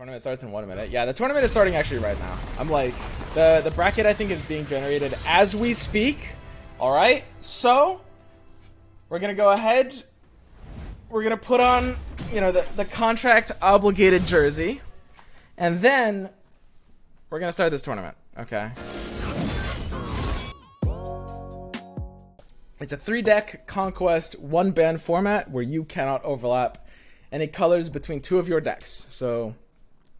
Tournament starts in 1 minute. Yeah, the tournament is starting actually right now. I'm like, the bracket I think is being generated as we speak. All right, so we're gonna go ahead. We're gonna put on, you know, the contract obligated jersey, and then we're gonna start this tournament. Okay. It's a 3-deck conquest 1-ban format where you cannot overlap any colors between 2 of your decks. So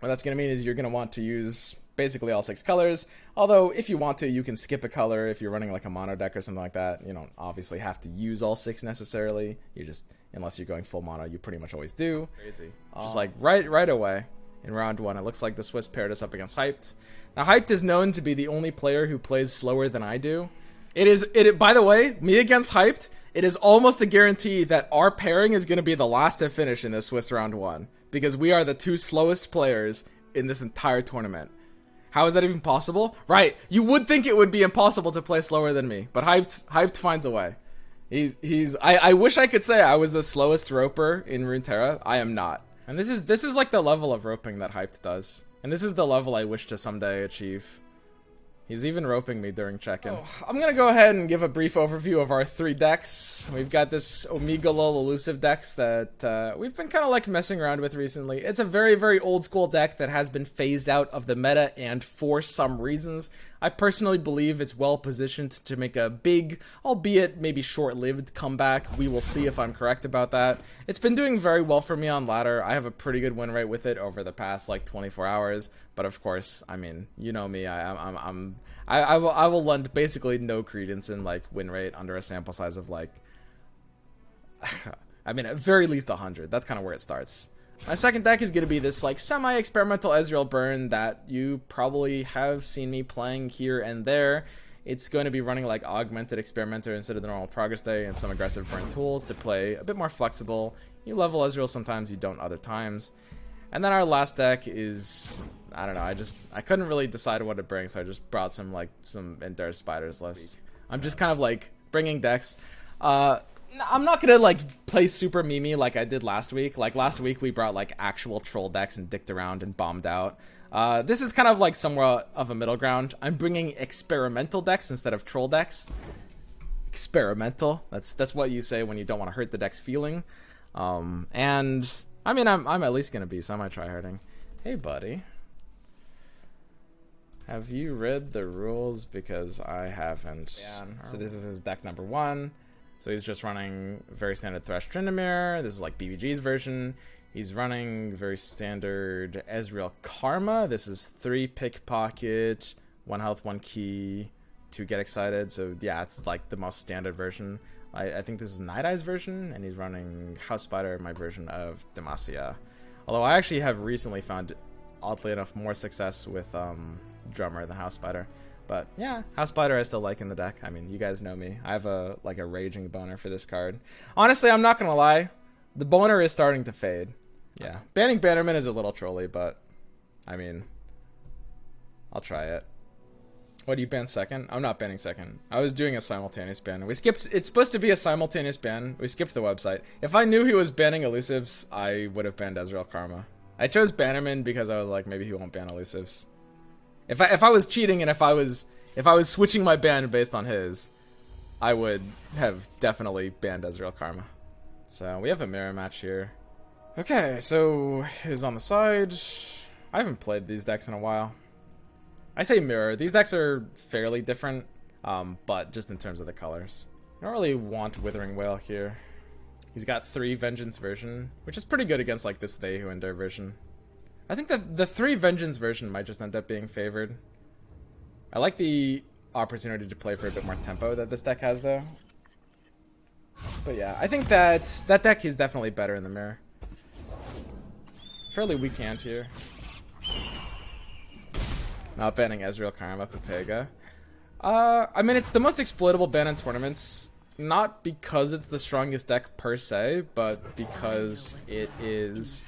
what that's going to mean is you're going to want to use basically all 6 colors. Although if you want to, you can skip a color if you're running like a mono deck or something like that. You don't obviously have to use all 6 necessarily. You just, unless you're going full mono, you pretty much always do. Crazy. Just like right away in round 1, it looks like the Swiss paired us up against Hyped. Now Hyped is known to be the only player who plays slower than I do. By the way, me against Hyped, it is almost a guarantee that our pairing is going to be the last to finish in this Swiss round 1. Because we are the 2 slowest players in this entire tournament. How is that even possible? Right, you would think it would be impossible to play slower than me, but Hyped finds a way. I wish I could say I was the slowest roper in Runeterra. I am not. And this is like the level of roping that Hyped does. And this is the level I wish to someday achieve. He's even roping me during check-in. I'm going to go ahead and give a brief overview of our 3 decks. We've got this Omega Lol elusive decks that we've been kind of like messing around with recently. It's a very, very old school deck that has been phased out of the meta, and for some reasons, I personally believe it's well positioned to make a big, albeit maybe short-lived comeback. We will see if I'm correct about that. It's been doing very well for me on ladder. I have a pretty good win rate with it over the past like 24 hours. But of course, I mean, you know me. I will lend basically no credence in like win rate under a sample size of like, I mean, at very least 100. That's kind of where it starts. My second deck is going to be this like semi-experimental Ezreal burn that you probably have seen me playing here and there. It's going to be running like augmented experimenter instead of the normal progress day and some aggressive burn tools to play a bit more flexible. You level Ezreal sometimes, you don't other times. And then our last deck is, I don't know, I couldn't really decide what to bring, so I just brought some Endgame Spiders list. I'm just kind of like bringing decks. I'm not gonna like play super memey like I did last week. Like last week we brought like actual troll decks and dicked around and bombed out. This is kind of like somewhere of a middle ground. I'm bringing experimental decks instead of troll decks. Experimental. That's what you say when you don't want to hurt the deck's feeling. And I mean, I'm at least gonna be semi-tryharding. Hey, buddy. Have you read the rules? Because I haven't. Yeah. So this is his deck number 1. So he's just running very standard Thresh Tryndamere. This is like BBG's version. He's running very standard Ezreal Karma. This is 3 pickpocket, 1 health, 1 key, 2 get excited. So yeah, it's like the most standard version. I think this is Night Eye's version, and he's running House Spider, my version of Demacia. Although I actually have recently found, oddly enough, more success with Drummer than House Spider. But yeah, House Spider I still like in the deck. I mean, you guys know me. I have a raging boner for this card. Honestly, I'm not gonna lie. The boner is starting to fade. Yeah. Banning Bannerman is a little trolly, but I mean, I'll try it. What, do you ban second? I'm not banning second. I was doing a simultaneous ban. We skipped. It's supposed to be a simultaneous ban. We skipped the website. If I knew he was banning elusives, I would have banned Ezreal Karma. I chose Bannerman because I was like, maybe he won't ban elusives. If I was cheating and if I was switching my ban based on his, I would have definitely banned Ezreal Karma. So we have a mirror match here. Okay, so he's on the side. I haven't played these decks in a while. I say mirror. These decks are fairly different, but just in terms of the colors. I don't really want Withering Wail here. He's got 3 Vengeance version, which is pretty good against like this They Who Endure version. I think that the 3 Vengeance version might just end up being favored. I like the opportunity to play for a bit more tempo that this deck has, though. But yeah, I think that deck is definitely better in the mirror. Fairly weak hand here. Not banning Ezreal Karma, Pepega. I mean, it's the most exploitable ban in tournaments. Not because it's the strongest deck per se, but because it is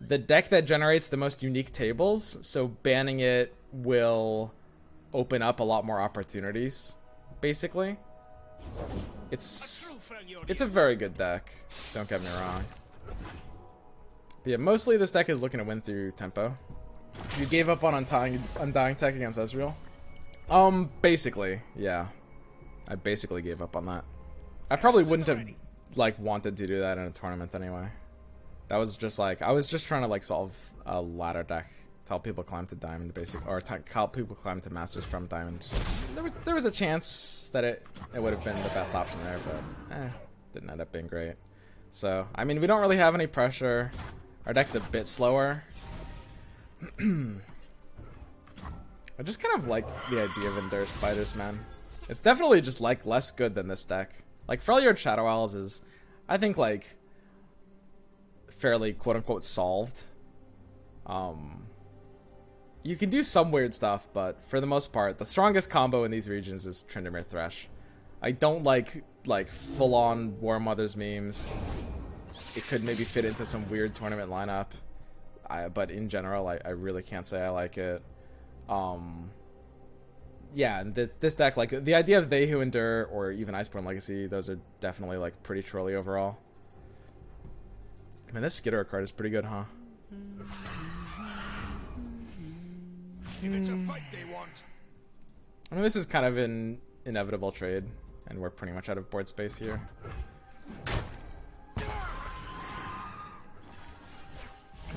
the deck that generates the most unique tables, so banning it will open up a lot more opportunities, basically. It's a very good deck, don't get me wrong. But yeah, mostly this deck is looking to win through tempo. You gave up on Undying Tech against Ezreal? Basically, yeah. I basically gave up on that. I probably wouldn't have, like, wanted to do that in a tournament anyway. That was just, like, I was just trying to, like, solve a ladder deck to help people climb to Diamond, basically. Or to help people climb to Masters from Diamond. There was a chance that it would have been the best option there, but, didn't end up being great. So, I mean, we don't really have any pressure. Our deck's a bit slower. I just kind of like the idea of Endure Spiders, man. It's definitely just, like, less good than this deck. Like, Freljord Shadow Owls is, I think, like, fairly quote-unquote solved. You can do some weird stuff, but for the most part, the strongest combo in these regions is Tryndamere Thresh. I don't like full-on War Mother's memes. It could maybe fit into some weird tournament lineup. But in general, I really can't say I like it. Yeah, and this deck, like, the idea of They Who Endure or even Iceborne Legacy, those are definitely, like, pretty trolly overall. I mean, this Skitterer card is pretty good, huh? If it's a fight they want. I mean, this is kind of an inevitable trade, and we're pretty much out of board space here.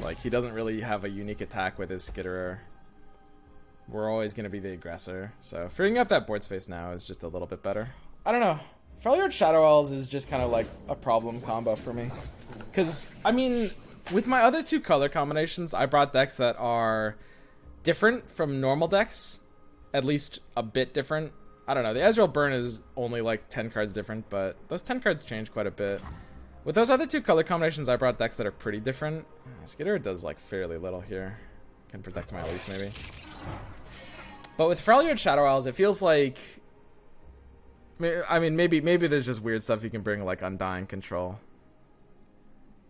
Like, he doesn't really have a unique attack with his Skitterer. We're always going to be the aggressor, so freeing up that board space now is just a little bit better. I don't know. Freljord Shadow Owls is just kind of like a problem combo for me. Because, I mean, with my other two color combinations, I brought decks that are different from normal decks. At least a bit different. I don't know. The Ezreal Burn is only like 10 cards different, but those 10 cards change quite a bit. With those other two color combinations, I brought decks that are pretty different. Skitterer does like fairly little here. Can protect my Elise maybe. But with Freljord Shadow Owls, it feels like... I mean, maybe there's just weird stuff you can bring, like Undying Control.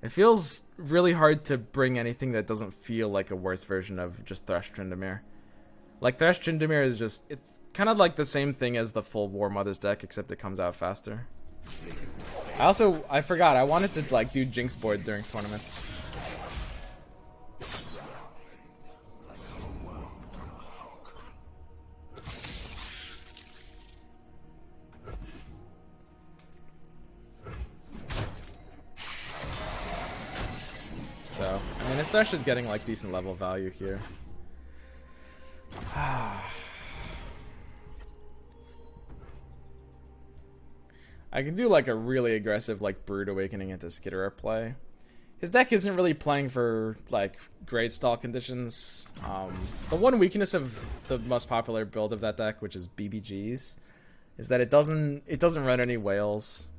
It feels really hard to bring anything that doesn't feel like a worse version of just Thresh Tryndamere. Like, Thresh Tryndamere is just... It's kind of like the same thing as the full War Mother's deck, except it comes out faster. I forgot, I wanted to, like, do Jinx board during tournaments. So, I mean, his Thresh is getting, like, decent level value here. I can do, like, a really aggressive, like, Brood Awakening into Skitterer play. His deck isn't really playing for, like, great stall conditions. The one weakness of the most popular build of that deck, which is BBGs, is that it doesn't run any whales.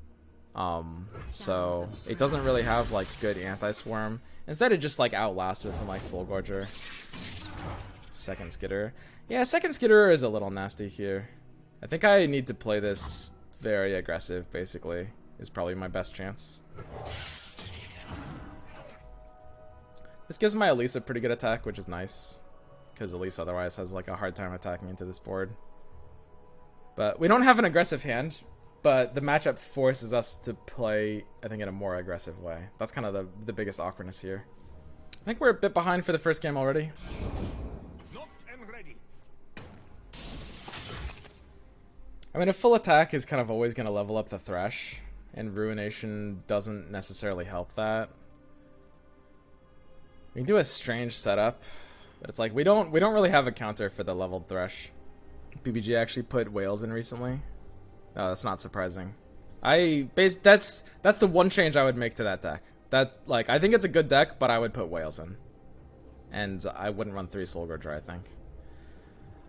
So it doesn't really have, like, good anti-swarm. Instead, it just, like, outlasts with some, like, Soul Gorger. Second Skitterer. Yeah, second Skitterer is a little nasty here. I think I need to play this very aggressive, basically, is probably my best chance. This gives my Elise a pretty good attack, which is nice, because Elise otherwise has, like, a hard time attacking into this board. But we don't have an aggressive hand, but the matchup forces us to play, I think, in a more aggressive way. That's kind of the biggest awkwardness here. I think we're a bit behind for the first game already. I mean, a full attack is kind of always going to level up the Thresh, and Ruination doesn't necessarily help that. We can do a strange setup, but it's like we don't really have a counter for the leveled Thresh. BBG actually put whales in recently. Oh, that's not surprising. That's the one change I would make to that deck. That, like, I think it's a good deck, but I would put whales in, and I wouldn't run 3 Soul Gorger, I think.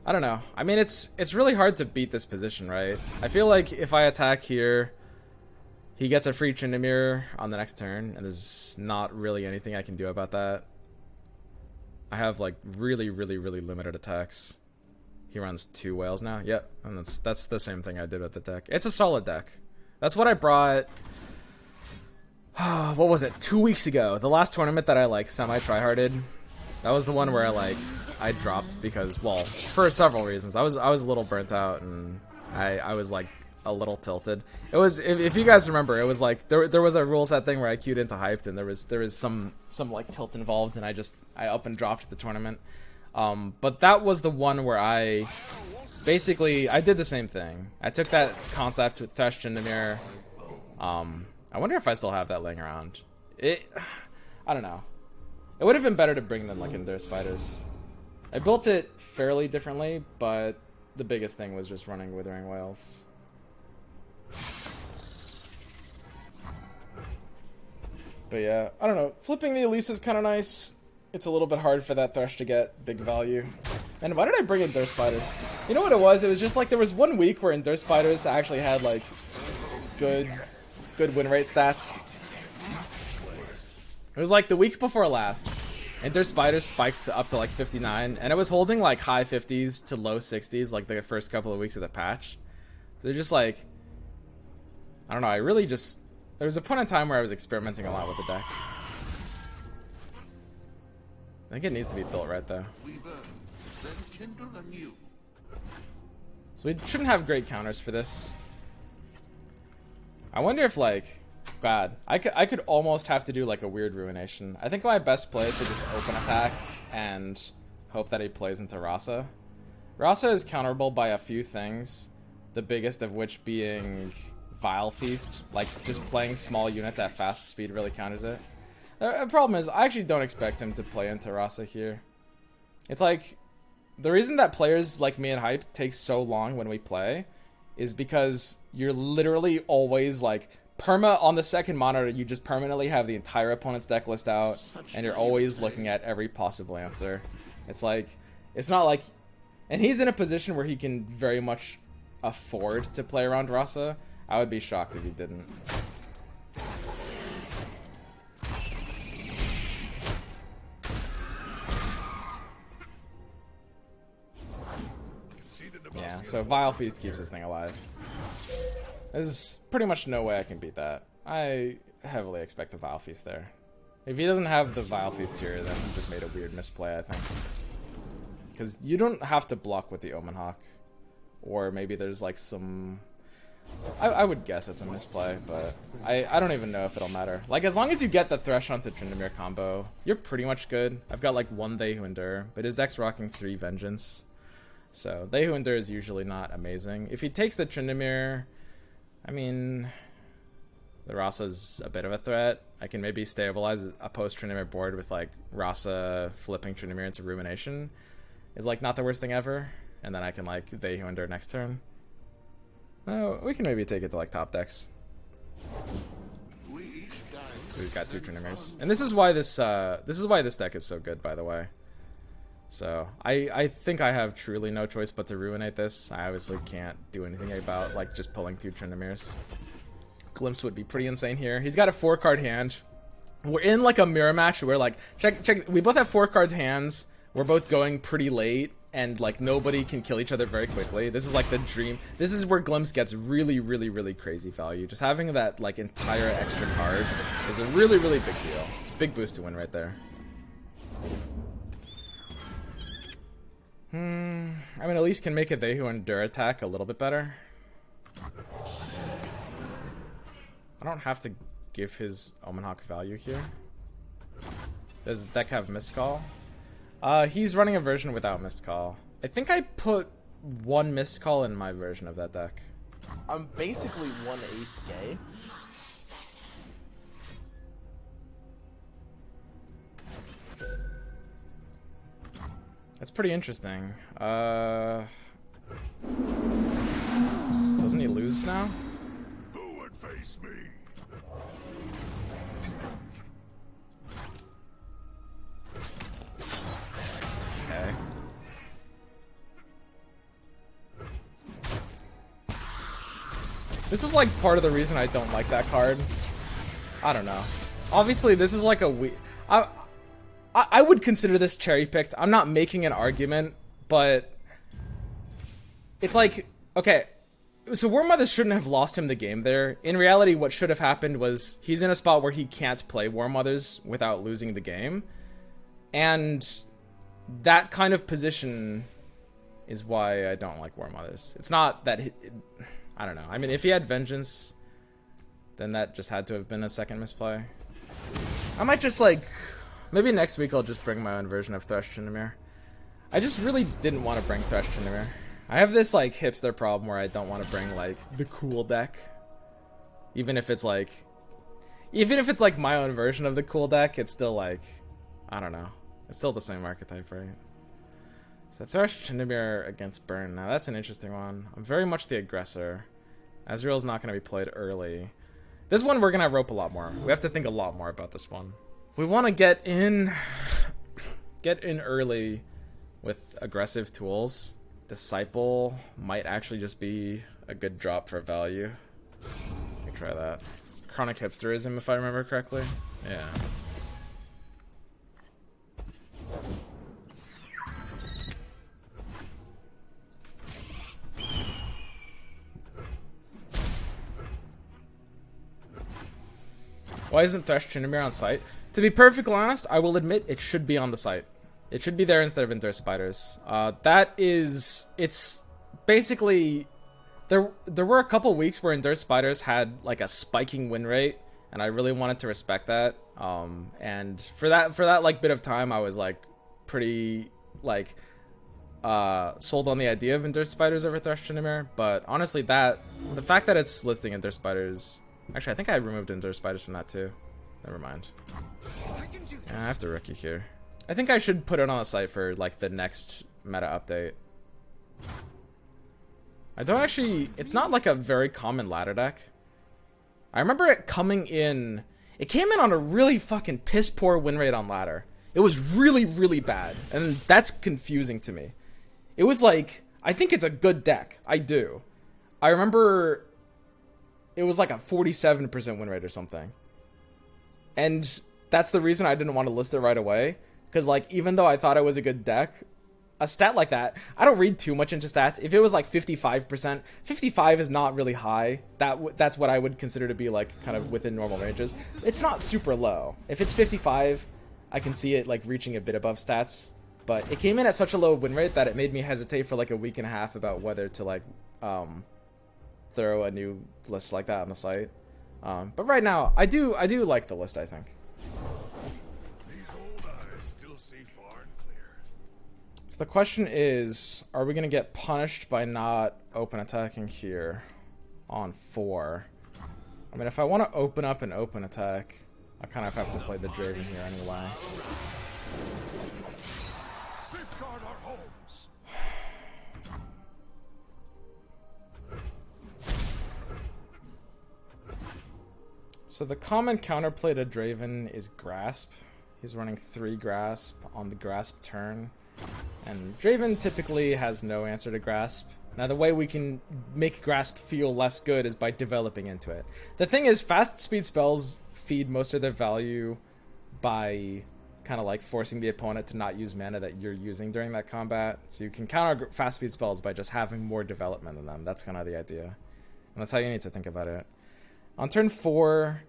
I don't know. I mean, it's really hard to beat this position, right? I feel like if I attack here, he gets a free Tryndamere on the next turn, and there's not really anything I can do about that. I have, like, really limited attacks. He runs 2 whales now. Yep, and that's the same thing I did with the deck. It's a solid deck. That's what I brought... what was it? 2 weeks ago. The last tournament that I, like, semi-tryharded. That was the one where, like, I dropped because, well, for several reasons. I was a little burnt out, and I was, like, a little tilted. It was, if you guys remember, it was like there was a rule set thing where I queued into hyped and there was some like tilt involved, and I up and dropped the tournament. But that was the one where I did the same thing. I took that concept with Thresh Tryndamere. I wonder if I still have that laying around. I don't know. It would have been better to bring them like Endure Spiders. I built it fairly differently, but the biggest thing was just running Withering Whales. But yeah, I don't know. Flipping the Elise is kind of nice. It's a little bit hard for that Thresh to get big value. And why did I bring Endure Spiders? You know what it was? It was just like there was one week where Endure Spiders actually had like good win rate stats. It was like the week before last. Endure Spiders spiked up to like 59, and it was holding like high 50s to low 60s like the first couple of weeks of the patch. So they're just like, I don't know, I really just, there was a point in time where I was experimenting a lot with the deck. I think it needs to be built right though. So we shouldn't have great counters for this. I wonder if like, God, I could almost have to do like a weird Ruination. I think my best play is to just open attack and hope that he plays into Rasa. Rasa is counterable by a few things, the biggest of which being Vile Feast. Like just playing small units at fast speed really counters it. The problem is I actually don't expect him to play into Rasa here. It's like, the reason that players like me and Hype take so long when we play is because you're literally always like perma on the second monitor. You just permanently have the entire opponent's deck list out, and you're always looking at every possible answer. It's like, it's not like, and he's in a position where he can very much afford to play around Rasa. I would be shocked if he didn't. Yeah, so Vile Feast keeps this thing alive. There's pretty much no way I can beat that. I heavily expect the Vile Feast there. If he doesn't have the Vile Feast here, then he just made a weird misplay, I think. Because you don't have to block with the Omen Hawk. Or maybe there's like some... I would guess it's a misplay, but I don't even know if it'll matter. Like, as long as you get the Thresh onto Tryndamere combo, you're pretty much good. I've got like 1 They Who Endure, but his deck's rocking 3 Vengeance. So, They Who Endure is usually not amazing. If he takes the Tryndamere, I mean, the Rasa's a bit of a threat. I can maybe stabilize a post-Tryndamere board with like Rasa flipping Tryndamere into Rumination. Is like not the worst thing ever. And then I can like They Who Endure next turn. Oh, we can maybe take it to like top decks. So we've got 2 Tryndameres. And this is why this deck is so good, by the way. So I think I have truly no choice but to ruinate this. I obviously can't do anything about like just pulling 2 Tryndameres. Glimpse would be pretty insane here. He's got a 4-card hand. We're in like a mirror match where like check. We both have 4-card hands. We're both going pretty late, and like nobody can kill each other very quickly. This is like the dream. This is where Glimpse gets really crazy value. Just having that like entire extra card is a really big deal. It's a big boost to win right there. I mean, at least can make a They Who Endure attack a little bit better. I don't have to give his Omen Hawk value here. Does the deck have Mist Call? He's running a version without Mist Call. I think I put 1 Mist Call in my version of that deck. I'm basically 1/8 gay. That's pretty interesting. Doesn't he lose now? Who would face me? Okay. This is like part of the reason I don't like that card. I don't know. Obviously, this is like a I would consider this cherry-picked. I'm not making an argument, but it's like, okay, so War Mother shouldn't have lost him the game there. In reality, what should have happened was he's in a spot where he can't play War Mothers without losing the game. And that kind of position is why I don't like War Mothers. It's not that... I don't know. I mean, if he had Vengeance, then that just had to have been a second misplay. I might just like, maybe next week I'll just bring my own version of Thresh Tryndamere. I just really didn't want to bring Thresh Tryndamere. I have this like hipster problem where I don't want to bring like the cool deck. Even if it's like my own version of the cool deck, it's still like, I don't know. It's still the same archetype, right? So Thresh Tryndamere against Burn. Now that's an interesting one. I'm very much the aggressor. Azrael's not going to be played early. This one we're going to rope a lot more. We have to think a lot more about this one. We want to get in early with aggressive tools. Disciple might actually just be a good drop for value. Let me try that. Chronic Hipsterism, if I remember correctly. Yeah. Why isn't Thresh Tryndamere on site? To be perfectly honest, I will admit it should be on the site. It should be there instead of Endure Spiders. It's basically, there were a couple weeks where Endure Spiders had like a spiking win rate, and I really wanted to respect that. And for that like bit of time, I was like pretty like sold on the idea of Endure Spiders over Thresh Tryndamere. But honestly, the fact that it's listing Endure Spiders. Actually, I think I removed Endure Spiders from that too. Never mind. Yeah, I have to rookie here. I think I should put it on the site for like the next meta update. I don't actually... It's not like a very common ladder deck. I remember it coming in... It came in on a really fucking piss poor win rate on ladder. It was really, really bad. And that's confusing to me. It was like... I think it's a good deck. I do. I remember... It was like a 47% win rate or something. And that's the reason I didn't want to list it right away. Because, like, even though I thought it was a good deck, a stat like that, I don't read too much into stats. If it was like 55%, 55 is not really high. That's what I would consider to be, like, kind of within normal ranges. It's not super low. If it's 55, I can see it, like, reaching a bit above stats. But it came in at such a low win rate that it made me hesitate for, like, a week and a half about whether to, like, throw a new list like that on the site. But right now, I do like the list, I think. These old eyes still see far and clear. So the question is, are we going to get punished by not open attacking here on 4? I mean, if I want to open up and open attack, I kind of have to play the Draven here anyway. Safeguard our homes. So the common counterplay to Draven is Grasp. He's running 3 Grasp on the Grasp turn. And Draven typically has no answer to Grasp. Now the way we can make Grasp feel less good is by developing into it. The thing is, fast speed spells feed most of their value by kind of like forcing the opponent to not use mana that you're using during that combat. So you can counter fast speed spells by just having more development in them. That's kind of the idea. And that's how you need to think about it. On turn 4,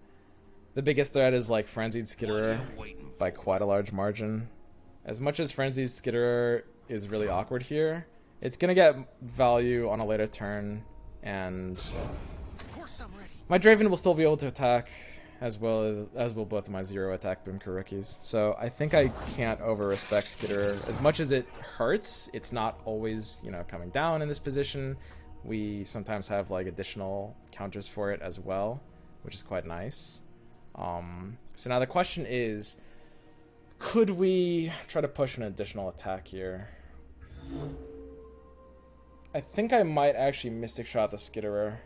the biggest threat is like Frenzied Skitterer by quite a large margin. As much as Frenzied Skitterer is really awkward here, it's going to get value on a later turn, and my Draven will still be able to attack, as well as will both of my 0 attack Boomka rookies. So I think I can't over-respect Skitterer. As much as it hurts, it's not always, you know, coming down in this position. We sometimes have like additional counters for it as well, which is quite nice. So now the question is, could we try to push an additional attack here? I think I might actually Mystic Shot the Skitterer.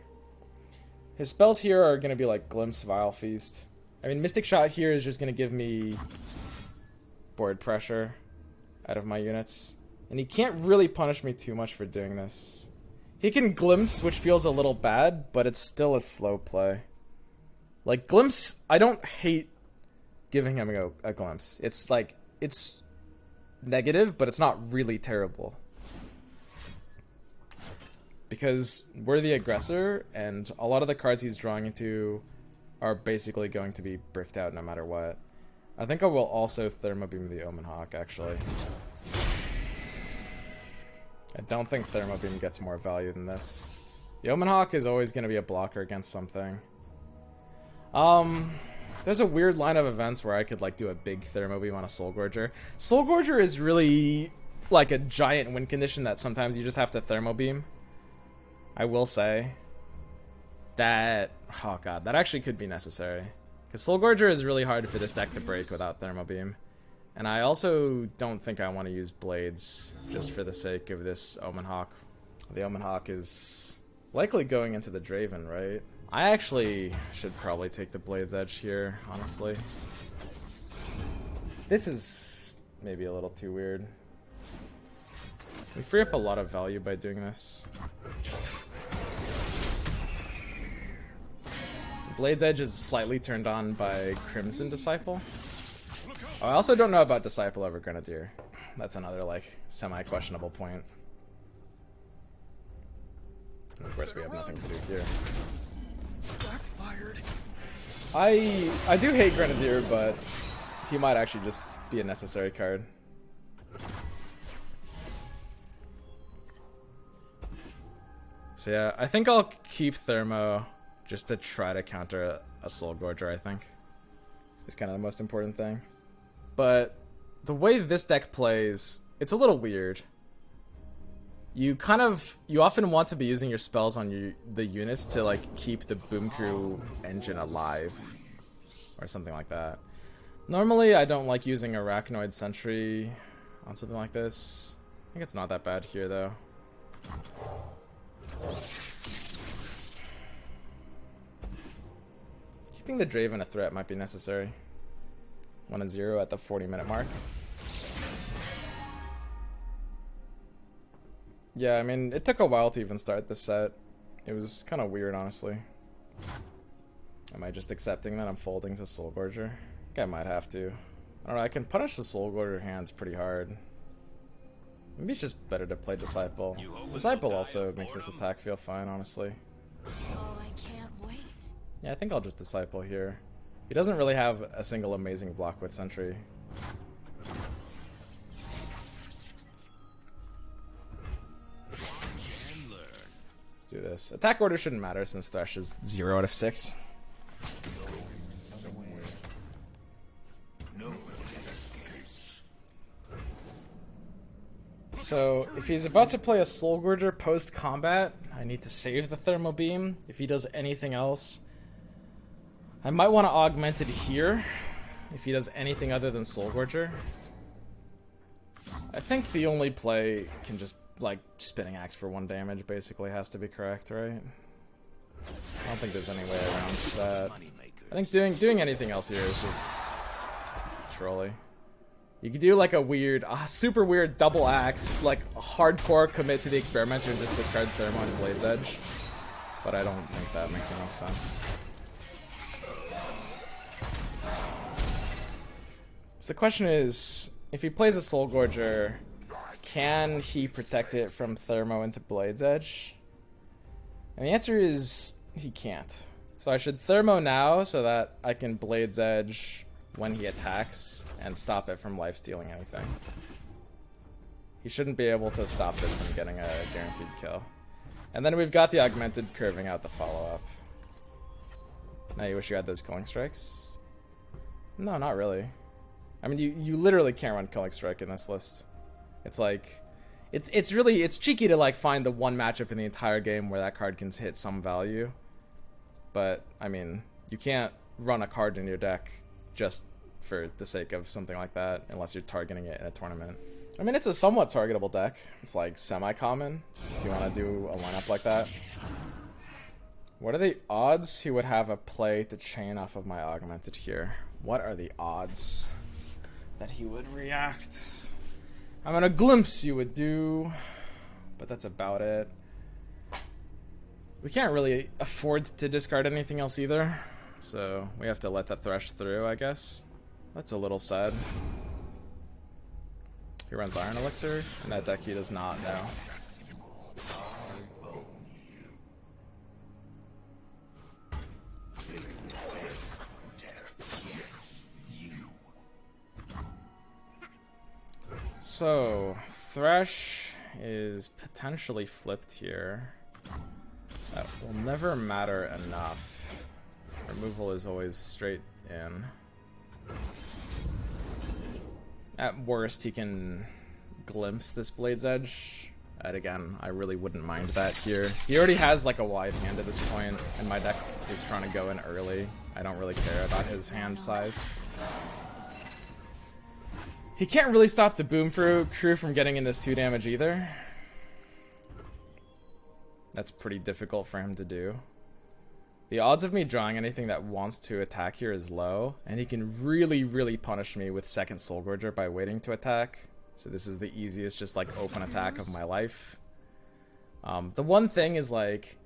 His spells here are going to be like Glimpse, Vile Feast. I mean, Mystic Shot here is just going to give me board pressure out of my units. And he can't really punish me too much for doing this. He can Glimpse, which feels a little bad, but it's still a slow play. Like, Glimpse, I don't hate giving him a Glimpse. It's like, it's negative, but it's not really terrible. Because we're the aggressor, and a lot of the cards he's drawing into are basically going to be bricked out no matter what. I think I will also Thermo Beam the Omen Hawk, actually. I don't think Thermo Beam gets more value than this. The Omen Hawk is always going to be a blocker against something. There's a weird line of events where I could like do a big Thermo Beam on a Soul Gorger. Soul Gorger is really like a giant win condition that sometimes you just have to Thermo Beam. I will say that, oh god, that actually could be necessary. Because Soul Gorger is really hard for this deck to break without Thermo Beam. And I also don't think I want to use Blades just for the sake of this Omen Hawk. The Omen Hawk is likely going into the Draven, right? I actually should probably take the Blades Edge here, honestly. This is maybe a little too weird. We free up a lot of value by doing this. Blades Edge is slightly turned on by Crimson Disciple. Oh, I also don't know about Disciple over Grenadier. That's another, like, semi-questionable point. Of course, we have nothing to do here. I do hate Grenadier, but he might actually just be a necessary card. So yeah, I think I'll keep Thermo just to try to counter a Soul Gorger, I think. Is kind of the most important thing. But the way this deck plays, it's a little weird. You often want to be using your spells on the units to like keep the Boom Crew engine alive. Or something like that. Normally I don't like using Arachnoid Sentry on something like this. I think it's not that bad here though. Keeping the Draven a threat might be necessary. 1-0 at the 40-minute mark. Yeah, I mean, it took a while to even start this set. It was kind of weird, honestly. Am I just accepting that I'm folding to Soul Gorger? I think I might have to. I don't know, I can punish the Soul Gorger hands pretty hard. Maybe it's just better to play Disciple. Disciple also makes this attack feel fine, honestly. Oh, I can't wait. Yeah, I think I'll just Disciple here. He doesn't really have a single amazing block with Sentry. Let's do this. Attack order shouldn't matter since Thresh is 0 out of 6. So, if he's about to play a Soul Gorger post-combat, I need to save the Thermo Beam. If he does anything else, I might want to augment it here. If he does anything other than Soul Gorger. I think the only play can just, like, Spinning Axe for 1 damage basically has to be correct, right? I don't think there's any way around that. I think doing anything else here is just trolly. You could do like a weird, super weird double axe, like a hardcore commit to the experimenter and just discard Thermo and Blades Edge. But I don't think that makes enough sense. So the question is, if he plays a Soul Gorger, can he protect it from Thermo into Blades Edge? And the answer is he can't. So I should Thermo now so that I can Blades Edge when he attacks and stop it from lifestealing anything. He shouldn't be able to stop this from getting a guaranteed kill. And then we've got the augmented curving out the follow-up. Now you wish you had those Killing Strikes? No, not really. I mean, you literally can't run Killing Strike in this list. It's like, it's cheeky to like find the one matchup in the entire game where that card can hit some value. But, I mean, you can't run a card in your deck just for the sake of something like that, unless you're targeting it in a tournament. I mean, it's a somewhat targetable deck. It's like semi-common if you want to do a lineup like that. What are the odds he would have a play to chain off of my augmented here? What are the odds that he would react? I'm gonna glimpse you would do, but that's about it. We can't really afford to discard anything else either, so we have to let that Thresh through, I guess. That's a little sad. He runs Iron Elixir, and that deck he does not know. So, Thresh is potentially flipped here. That will never matter enough. Removal is always straight in. At worst, he can glimpse this Blade's Edge. And again, I really wouldn't mind that here. He already has like a wide hand at this point, and my deck is trying to go in early. I don't really care about his hand size. He can't really stop the Boom Crew from getting in this 2 damage either. That's pretty difficult for him to do. The odds of me drawing anything that wants to attack here is low, and he can really, really punish me with second Soul Gorger by waiting to attack. So this is the easiest, just like open attack of my life. The one thing is like,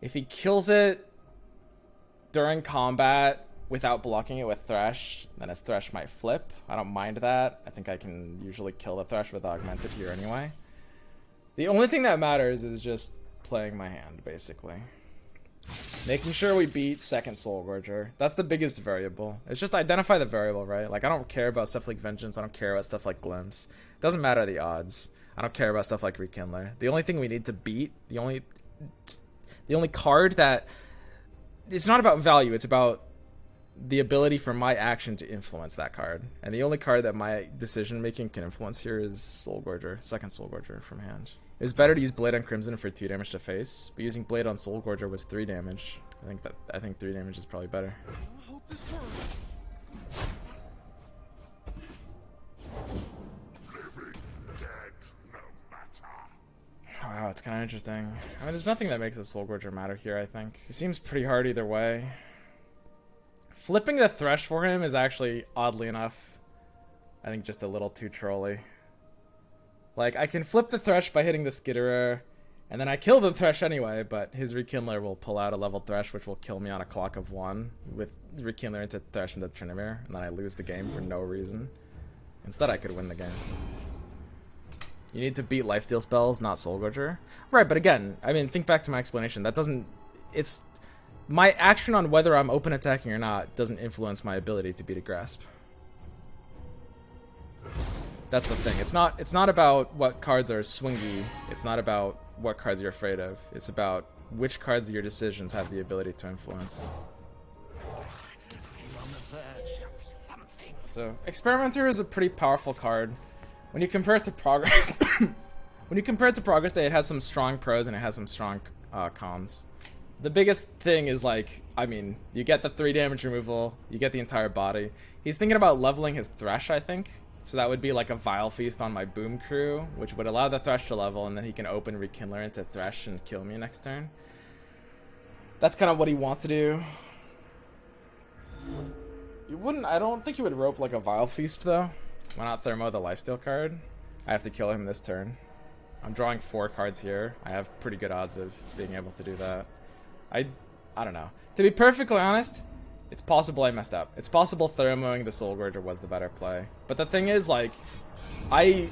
if he kills it during combat without blocking it with Thresh, then his Thresh might flip. I don't mind that. I think I can usually kill the Thresh with Augmented here anyway. The only thing that matters is just playing my hand, basically. Making sure we beat second Soul Gorger. That's the biggest variable. It's just identify the variable, right? Like, I don't care about stuff like Vengeance. I don't care about stuff like Glimpse. It doesn't matter the odds. I don't care about stuff like Rekindler. The only thing we need to beat, the only card that... It's not about value. It's about the ability for my action to influence that card. And the only card that my decision-making can influence here is Soul Gorger. Second Soul Gorger from hand. It was better to use Blade on Crimson for 2 damage to face, but using Blade on Soul Gorger was 3 damage. I think 3 damage is probably better. Oh, wow, it's kind of interesting. I mean, there's nothing that makes the Soul Gorger matter here, I think. It seems pretty hard either way. Flipping the Thresh for him is actually, oddly enough, I think just a little too trolly. Like, I can flip the Thresh by hitting the Skitterer, and then I kill the Thresh anyway, but his Rekindler will pull out a level Thresh, which will kill me on a clock of 1, with Rekindler into Thresh into Tryndamere, and then I lose the game for no reason. Instead, I could win the game. You need to beat lifesteal spells, not Soul Gorger. Right, but again, I mean, think back to my explanation. That doesn't... It's... My action on whether I'm open attacking or not doesn't influence my ability to beat a Grasp. That's the thing. It's not about what cards are swingy. It's not about what cards you're afraid of. It's about which cards your decisions have the ability to influence. So, Experimenter is a pretty powerful card. When you compare it to Progress, it has some strong pros and it has some strong cons. The biggest thing is, like, I mean, you get the 3 damage removal, you get the entire body. He's thinking about leveling his Thresh, I think. So that would be like a Vile Feast on my Boom Crew, which would allow the Thresh to level, and then he can open Rekindler into Thresh and kill me next turn. That's kind of what he wants to do. You wouldn't, I don't think you would rope like a Vile Feast though. Why not Thermo the lifesteal card? I have to kill him this turn. I'm drawing 4 cards here. I have pretty good odds of being able to do that. I don't know. To be perfectly honest, it's possible I messed up. It's possible Thermoing the Soul Gorger was the better play. But the thing is, like, I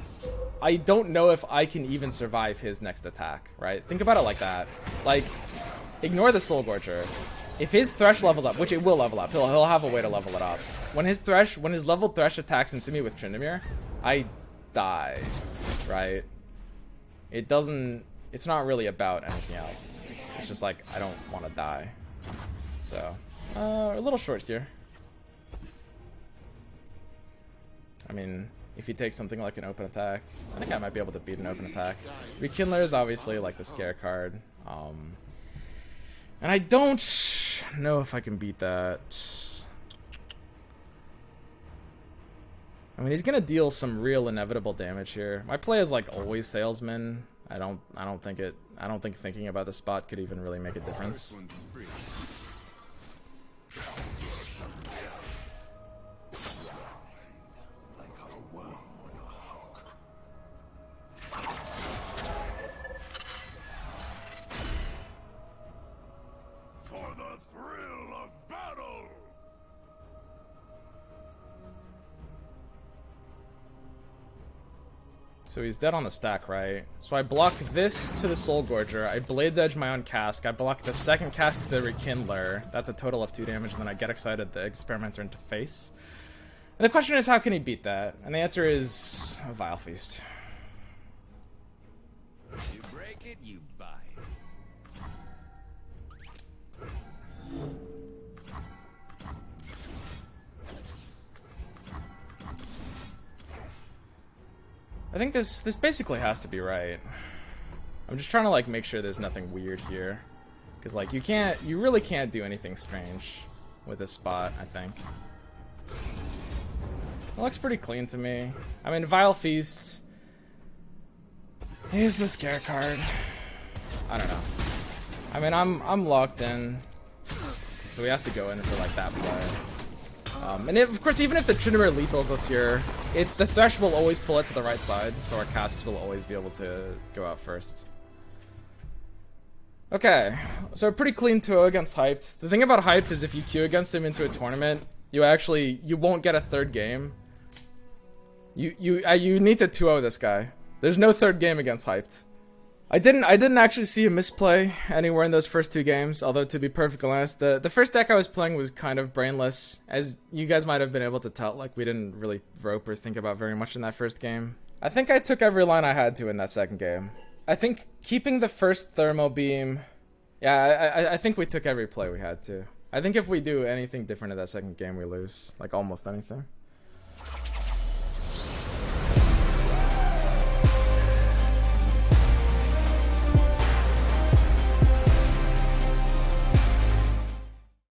don't know if I can even survive his next attack, right? Think about it like that. Like, ignore the Soul Gorger. If his Thresh levels up, which it will level up, he'll have a way to level it up. When his leveled Thresh attacks into me with Tryndamere, I die, right? It's not really about anything else. It's just like, I don't want to die. So, a little short here. I mean, if he takes something like an open attack, I think I might be able to beat an open attack. Rekindler is obviously like the scare card. And I don't know if I can beat that. I mean, he's gonna deal some real inevitable damage here. My play is like always Salesman. I don't think thinking about the spot could even really make a difference. For the thrill of battle. So he's dead on the stack, right? So I block this to the Soul Gorger, I Blade's Edge my own cask, I block the second cask to the Rekindler, that's a total of 2 damage, and then I get excited the Experimenter into face. And the question is, how can he beat that? And the answer is a Vile Feast. You break it, you buy it. I think this basically has to be right. I'm just trying to like make sure there's nothing weird here. Because like you really can't do anything strange with this spot, I think. It looks pretty clean to me. I mean, Vile Feasts is the scare card. I don't know. I mean, I'm locked in, so we have to go in for like that play. And of course, even if the Tryndamere lethals us here, the Thresh will always pull it to the right side, so our casts will always be able to go out first. Okay, so a pretty clean 2-0 against Hyped. The thing about Hyped is if you queue against him into a tournament, you won't get a third game. You need to 2-0 this guy. There's no third game against Hyped. I didn't actually see a misplay anywhere in those first 2 games, although to be perfectly honest, the first deck I was playing was kind of brainless. As you guys might have been able to tell, like we didn't really rope or think about very much in that first game. I think I took every line I had to in that second game. I think keeping the first Thermo Beam, yeah, I think we took every play we had to. I think if we do anything different in that second game, we lose, like almost anything.